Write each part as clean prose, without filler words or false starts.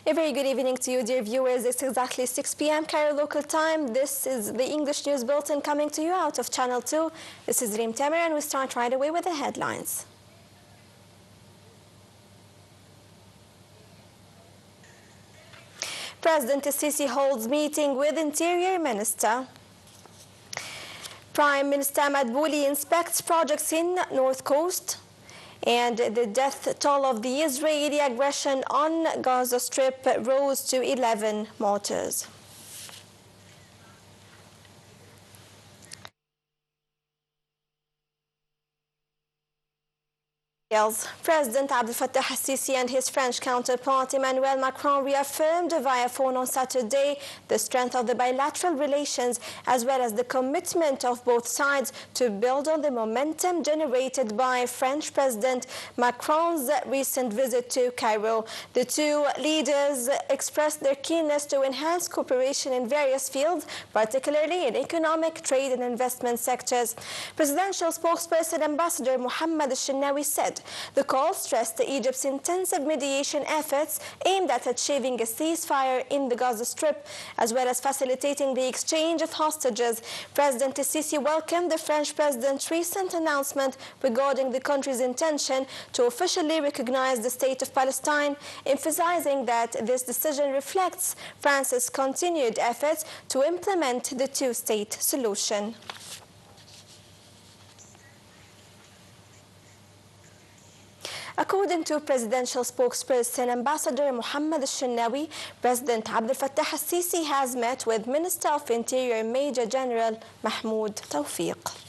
A very good evening to you, dear viewers. It's exactly 6 p.m. Cairo local time. This is the English News Bulletin coming to you out of Channel 2. This is Reem Tamer, and we start right away with the headlines. President Sisi holds meeting with Interior Minister. Prime Minister Madbouli inspects projects in North Coast. And the death toll of the Israeli aggression on Gaza Strip rose to 11 martyrs. President Abdel Fattah al-Sisi and his French counterpart Emmanuel Macron reaffirmed via phone on Saturday the strength of the bilateral relations as well as the commitment of both sides to build on the momentum generated by French President Macron's recent visit to Cairo. The two leaders expressed their keenness to enhance cooperation in various fields, particularly in economic, trade and investment sectors. Presidential spokesperson Ambassador Mohammed al-Shinnawi said the call stressed Egypt's intensive mediation efforts aimed at achieving a ceasefire in the Gaza Strip, as well as facilitating the exchange of hostages. President Sisi welcomed the French president's recent announcement regarding the country's intention to officially recognize the State of Palestine, emphasizing that this decision reflects France's continued efforts to implement the two-state solution. According to presidential spokesperson Ambassador Mohammed al-Shinnawi, President Abdel Fattah al-Sisi has met with Minister of Interior Major General Mahmoud Tawfiq.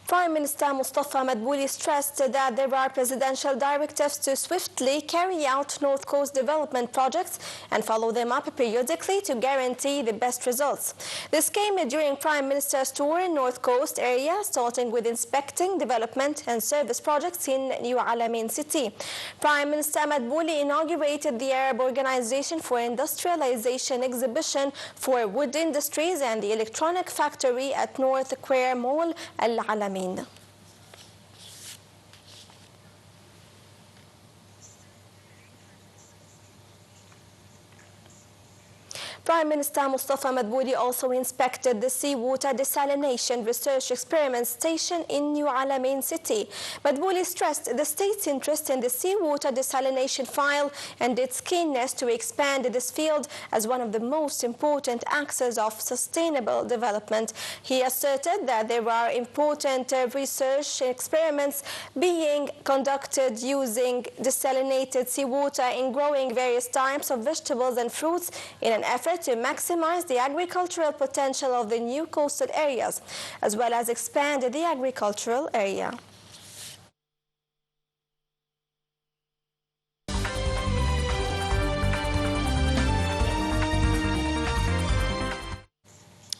Prime Minister Mustafa Madbouli stressed that there are presidential directives to swiftly carry out North Coast development projects and follow them up periodically to guarantee the best results. This came during Prime Minister's tour in North Coast area, starting with inspecting development and service projects in New Alamein city. Prime Minister Madbouli inaugurated the Arab Organization for Industrialization exhibition for wood industries and the electronic factory at North Square Mall, العالمية. Prime Minister Mustafa Madbouli also inspected the seawater desalination research experiment station in New Alamein city. Madbouli stressed the state's interest in the seawater desalination file and its keenness to expand this field as one of the most important axes of sustainable development. He asserted that there are important research experiments being conducted using desalinated seawater in growing various types of vegetables and fruits in an effort to maximize the agricultural potential of the new coastal areas, as well as expand the agricultural area.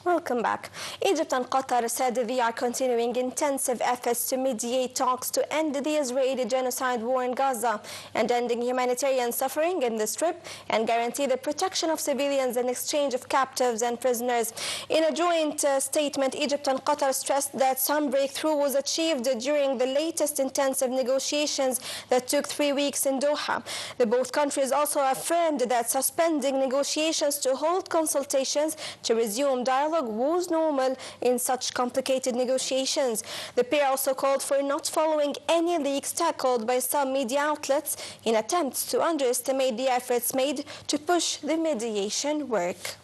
Welcome back. Egypt and Qatar said they are continuing intensive efforts to mediate talks to end the Israeli genocide war in Gaza and ending humanitarian suffering in the Strip and guarantee the protection of civilians and exchange of captives and prisoners. In a joint statement, Egypt and Qatar stressed that some breakthrough was achieved during the latest intensive negotiations that took 3 weeks in Doha. The both countries also affirmed that suspending negotiations to hold consultations to resume dialogue was normal in such complicated negotiations. The pair also called for not following any leaks tackled by some media outlets in attempts to underestimate the efforts made to push the mediation work.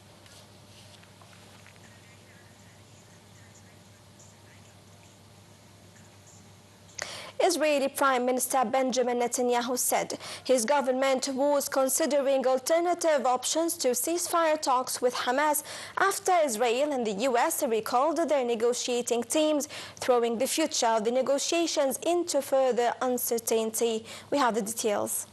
Israeli Prime Minister Benjamin Netanyahu said his government was considering alternative options to ceasefire talks with Hamas after Israel and the U.S. recalled their negotiating teams, throwing the future of the negotiations into further uncertainty. We have the details.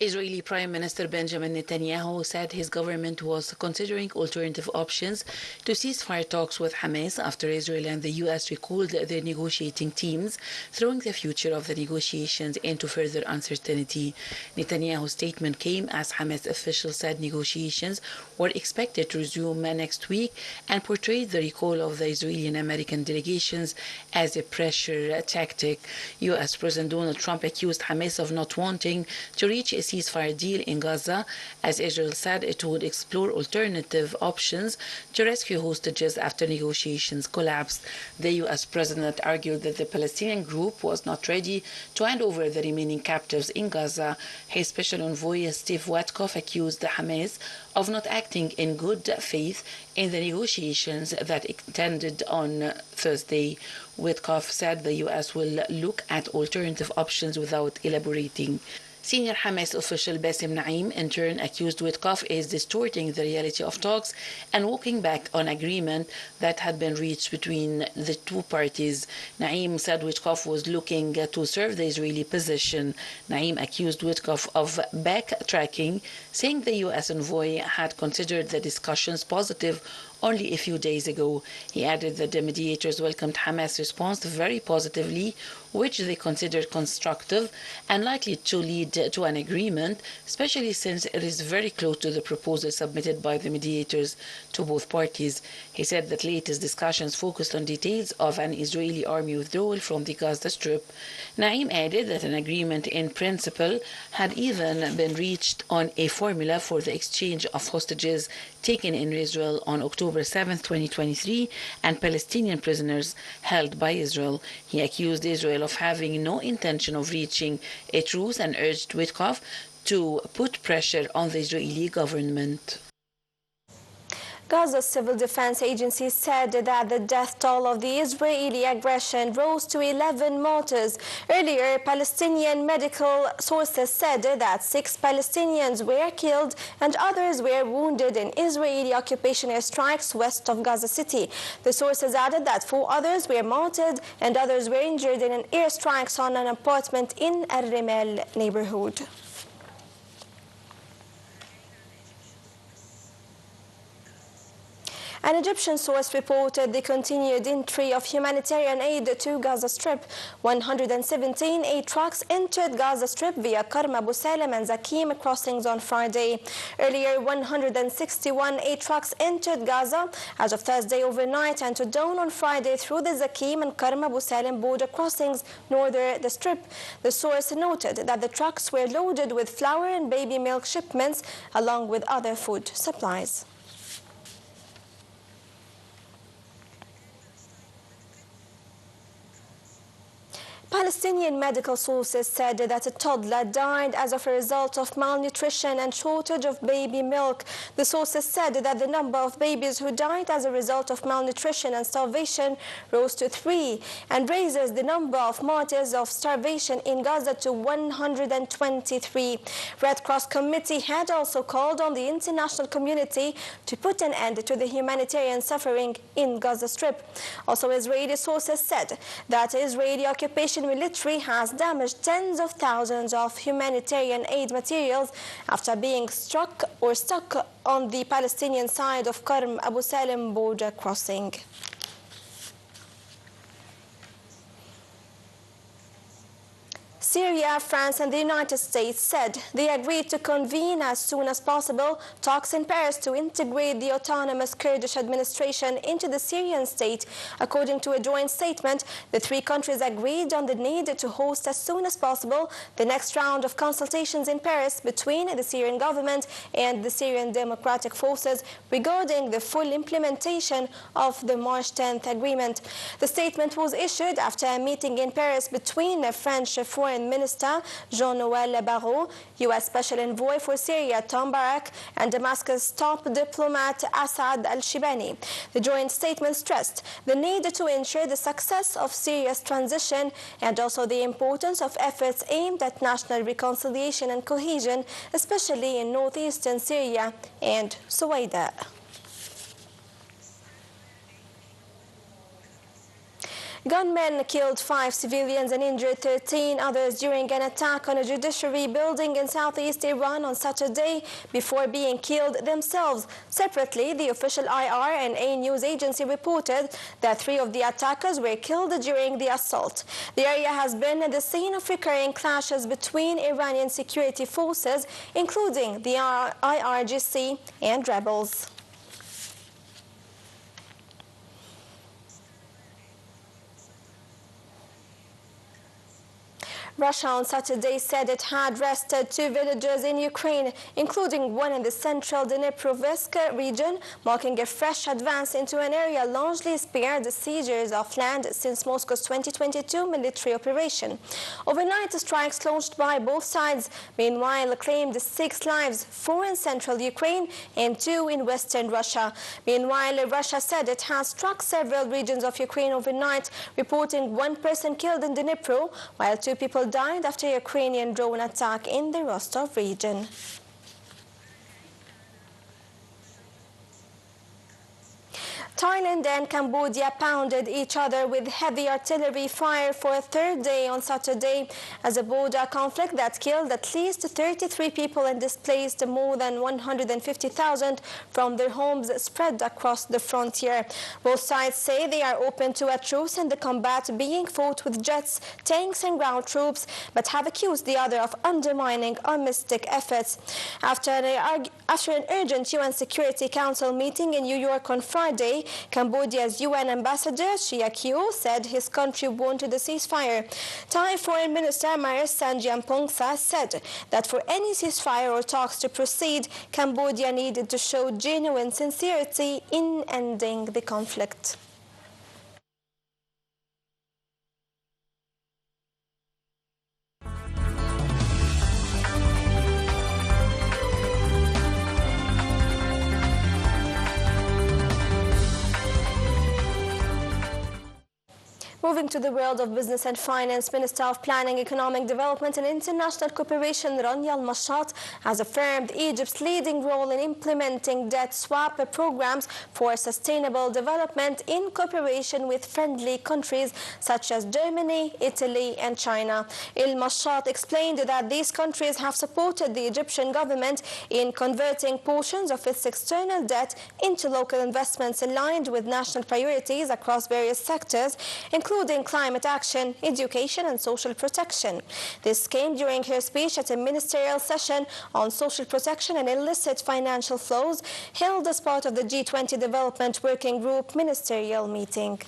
Israeli Prime Minister Benjamin Netanyahu said his government was considering alternative options to ceasefire talks with Hamas after Israel and the U.S. recalled their negotiating teams, throwing the future of the negotiations into further uncertainty. Netanyahu's statement came as Hamas officials said negotiations were expected to resume next week and portrayed the recall of the Israeli and American delegations as a pressure tactic. U.S. President Donald Trump accused Hamas of not wanting to reach a ceasefire deal in Gaza, as Israel said it would explore alternative options to rescue hostages after negotiations collapsed. The U.S. president argued that the Palestinian group was not ready to hand over the remaining captives in Gaza. His special envoy Steve Witkoff accused Hamas of not acting in good faith in the negotiations that ended on Thursday. Witkoff said the U.S. will look at alternative options without elaborating. Senior Hamas official Bassem Naim in turn accused Witkoff of distorting the reality of talks and walking back on agreement that had been reached between the two parties. Naim said Witkoff was looking to serve the Israeli position. Naim accused Witkoff of backtracking, saying the U.S. envoy had considered the discussions positive only a few days ago. He added that the mediators welcomed Hamas' response very positively, which they considered constructive and likely to lead to an agreement, especially since it is very close to the proposal submitted by the mediators to both parties. He said that latest discussions focused on details of an Israeli army withdrawal from the Gaza Strip. Naim added that an agreement in principle had even been reached on a formula for the exchange of hostages taken in Israel on October 7, 2023, and Palestinian prisoners held by Israel. He accused Israel of having no intention of reaching a truce and urged Witkoff to put pressure on the Israeli government. Gaza's civil defense agency said that the death toll of the Israeli aggression rose to 11 martyrs. Earlier, Palestinian medical sources said that 6 Palestinians were killed and others were wounded in Israeli occupation airstrikes west of Gaza City. The sources added that 4 others were martyred and others were injured in an airstrikes on an apartment in Al-Rimel neighborhood. An Egyptian source reported the continued entry of humanitarian aid to Gaza Strip. 117 aid trucks entered Gaza Strip via Karm Abu Salem and Zakim crossings on Friday. Earlier, 161 aid trucks entered Gaza as of Thursday overnight and to dawn on Friday through the Zakim and Karm Abu Salem border crossings northern the Strip. The source noted that the trucks were loaded with flour and baby milk shipments along with other food supplies. Palestinian medical sources said that a toddler died as of a result of malnutrition and shortage of baby milk. The sources said that the number of babies who died as a result of malnutrition and starvation rose to 3 and raises the number of martyrs of starvation in Gaza to 123. Red Cross Committee had also called on the international community to put an end to the humanitarian suffering in Gaza Strip. Also, Israeli sources said that Israeli occupation military has damaged tens of thousands of humanitarian aid materials after being stuck on the Palestinian side of Karm Abu Salem border crossing. Syria, France and the United States said they agreed to convene as soon as possible talks in Paris to integrate the autonomous Kurdish administration into the Syrian state. According to a joint statement, the 3 countries agreed on the need to host as soon as possible the next round of consultations in Paris between the Syrian government and the Syrian Democratic Forces regarding the full implementation of the March 10th agreement. The statement was issued after a meeting in Paris between the French Foreign Minister Jean-Noël Barrot, U.S. Special Envoy for Syria Tom Barak, and Damascus top diplomat Assad al-Shibani. The joint statement stressed the need to ensure the success of Syria's transition and also the importance of efforts aimed at national reconciliation and cohesion, especially in northeastern Syria and Suwaida. Gunmen killed 5 civilians and injured 13 others during an attack on a judiciary building in southeast Iran on Saturday before being killed themselves. Separately, the official IRNA news agency reported that 3 of the attackers were killed during the assault. The area has been the scene of recurring clashes between Iranian security forces, including the IRGC and rebels. Russia on Saturday said it had arrested 2 villagers in Ukraine, including one in the central Dnipropetrovsk region, marking a fresh advance into an area largely spared the seizures of land since Moscow's 2022 military operation. Overnight, strikes launched by both sides, meanwhile, claimed 6 lives, 4 in central Ukraine and 2 in western Russia. Meanwhile, Russia said it has struck several regions of Ukraine overnight, reporting 1 person killed in Dnipro, while 2 people died after a Ukrainian drone attack in the Rostov region. Thailand and Cambodia pounded each other with heavy artillery fire for a 3rd day on Saturday as a border conflict that killed at least 33 people and displaced more than 150,000 from their homes spread across the frontier. Both sides say they are open to a truce in the combat being fought with jets, tanks and ground troops, but have accused the other of undermining armistice efforts. After an urgent UN Security Council meeting in New York on Friday, Cambodia's UN ambassador, Chia Kyo, said his country wanted a ceasefire. Thai Foreign Minister Maris Sangiampongsa said that for any ceasefire or talks to proceed, Cambodia needed to show genuine sincerity in ending the conflict. Moving to the world of business and finance, Minister of Planning, Economic Development and International Cooperation Rania Al-Mashat has affirmed Egypt's leading role in implementing debt swap programs for sustainable development in cooperation with friendly countries such as Germany, Italy and China. Al-Mashat explained that these countries have supported the Egyptian government in converting portions of its external debt into local investments aligned with national priorities across various sectors, including climate action, education and social protection. This came during her speech at a ministerial session on social protection and illicit financial flows held as part of the G20 Development Working Group ministerial meeting.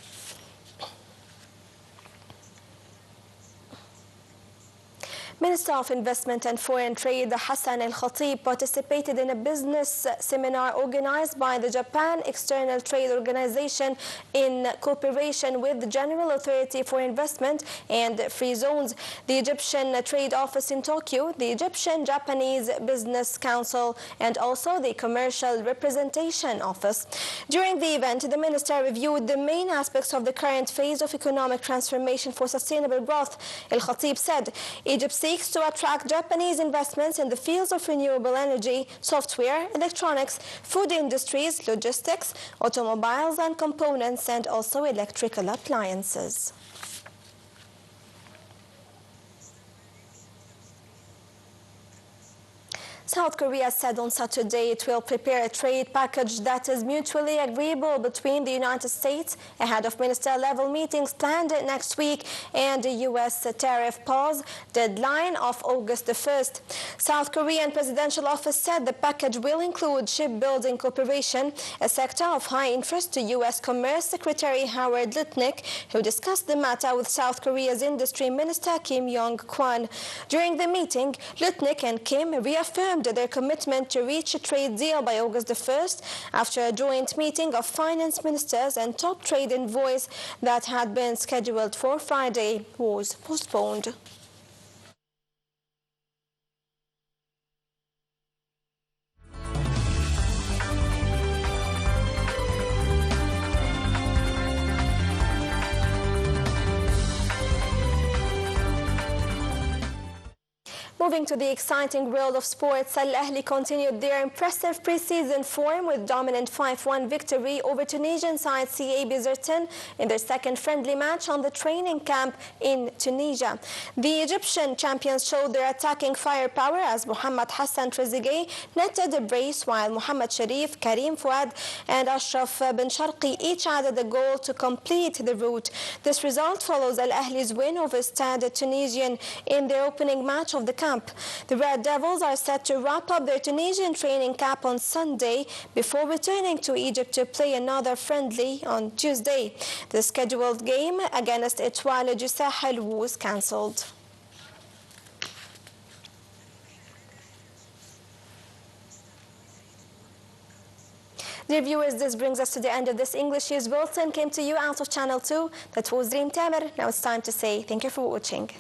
Minister of Investment and Foreign Trade Hassan Al-Khatib participated in a business seminar organized by the Japan External Trade Organization in cooperation with the General Authority for Investment and Free Zones, the Egyptian Trade Office in Tokyo, the Egyptian Japanese Business Council, and also the Commercial Representation Office. During the event, the minister reviewed the main aspects of the current phase of economic transformation for sustainable growth. Al-Khatib said, Egypt seeks to attract Japanese investments in the fields of renewable energy, software, electronics, food industries, logistics, automobiles and components, and also electrical appliances. South Korea said on Saturday it will prepare a trade package that is mutually agreeable between the United States ahead of minister-level meetings planned next week and the U.S. tariff pause deadline of August the 1st. South Korean Presidential Office said the package will include shipbuilding cooperation, a sector of high interest to U.S. Commerce Secretary Howard Lutnick, who discussed the matter with South Korea's Industry Minister Kim Yong-kwan. During the meeting, Lutnick and Kim reaffirmed their commitment to reach a trade deal by August the 1st after a joint meeting of finance ministers and top trade envoys that had been scheduled for Friday was postponed. Moving to the exciting world of sports, Al-Ahli continued their impressive pre-season form with dominant 5-1 victory over Tunisian side CA Bizertin in their second friendly match on the training camp in Tunisia. The Egyptian champions showed their attacking firepower as Mohamed Hassan Trezeguet netted a brace, while Mohamed Sharif, Karim Fouad and Ashraf bin Sharqi each added a goal to complete the route. This result follows Al-Ahli's win over Stade Tunisian in their opening match of the camp. The Red Devils are set to wrap up their Tunisian training camp on Sunday before returning to Egypt to play another friendly on Tuesday. The scheduled game against Etoile du Sahel was cancelled. Dear viewers, this brings us to the end of this English News Bulletin. Came to you out of Channel 2. That was Reem Tamer. Now it's time to say thank you for watching.